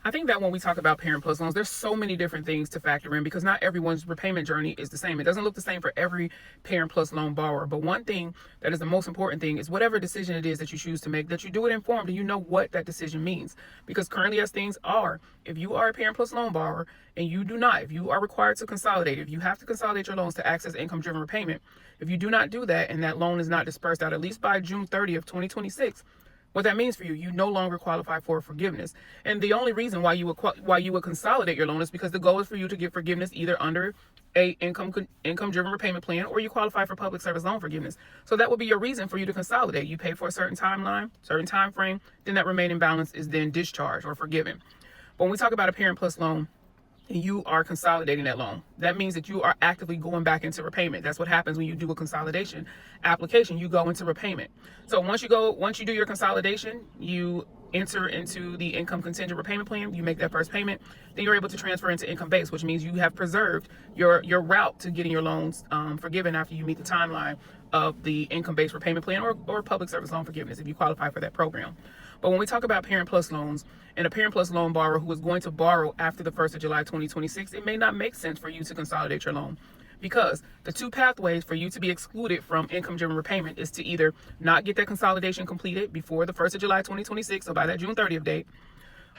I think that when we talk about Parent Plus loans, there's so many different things to factor in because not everyone's repayment journey is the same. It doesn't look the same for every Parent Plus loan borrower. But one thing that is the most important thing is whatever decision it is that you choose to make, that you do it informed and you know what that decision means. Because currently, as things are, if you are a Parent Plus loan borrower and you do not, if you are required to consolidate, if you have to consolidate your loans to access income-driven repayment, if you do not do that and that loan is not dispersed out at least by June 30th, 2026, what that means for you, you no longer qualify for forgiveness. And the only reason why you would consolidate your loan is because the goal is for you to get forgiveness either under a income-driven repayment plan or you qualify for public service loan forgiveness. So that would be your reason for you to consolidate. You pay for a certain timeline, certain time frame, then that remaining balance is then discharged or forgiven. But when we talk about a Parent Plus loan, and you are consolidating that loan, that means that you are actively going back into repayment. That's what happens when you do a consolidation application. You go into repayment. So once you do your consolidation, you enter into the income contingent repayment plan. You make that first payment, then you're able to transfer into income based, which means you have preserved your route to getting your loans forgiven after you meet the timeline of the income based repayment plan or public service loan forgiveness if you qualify for that program. But when we talk about Parent Plus loans and a Parent Plus loan borrower who is going to borrow after the 1st of July 2026, it may not make sense for you to consolidate your loan because the two pathways for you to be excluded from income-driven repayment is to either not get that consolidation completed before the 1st of July 2026, so by that June 30th date,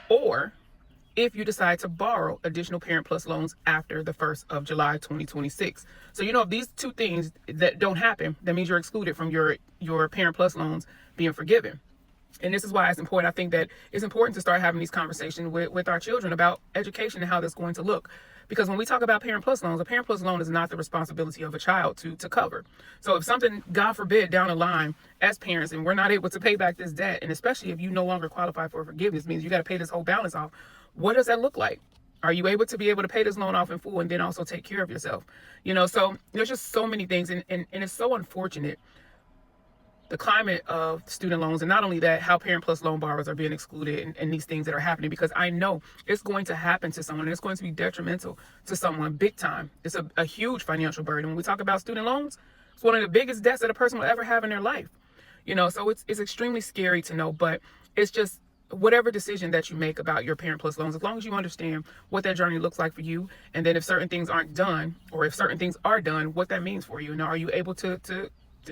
or if you decide to borrow additional Parent Plus loans after the 1st of July 2026. So, if these two things that don't happen, that means you're excluded from your Parent Plus loans being forgiven. And this is why it's important. I think that it's important to start having these conversations with our children about education and how that's going to look. Because when we talk about Parent Plus loans, a Parent Plus loan is not the responsibility of a child to cover. So if something, God forbid, down the line as parents and we're not able to pay back this debt, and especially if you no longer qualify for forgiveness, means you got to pay this whole balance off. What does that look like? Are you able to pay this loan off in full and then also take care of yourself? So there's just so many things. And it's so unfortunate, the climate of student loans, and not only that, how Parent Plus loan borrowers are being excluded and these things that are happening, because I know it's going to happen to someone and it's going to be detrimental to someone big time. It's a huge financial burden. When we talk about student loans, it's one of the biggest debts that a person will ever have in their life. So it's extremely scary to know, but it's just whatever decision that you make about your Parent Plus loans, as long as you understand what that journey looks like for you, and then if certain things aren't done or if certain things are done, what that means for you. Are you able to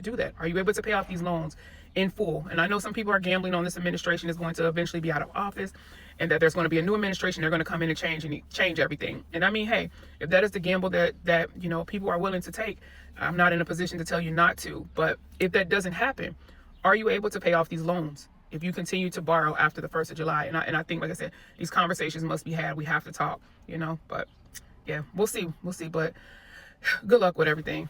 do that? Are you able to pay off these loans in full? And I know some people are gambling on this administration is going to eventually be out of office and that there's going to be a new administration. They're going to come in and change everything. And I mean, hey, if that is the gamble that people are willing to take, I'm not in a position to tell you not to. But if that doesn't happen, are you able to pay off these loans if you continue to borrow after the 1st of July? And I think, like I said, these conversations must be had. We have to talk, but yeah, we'll see. But good luck with everything.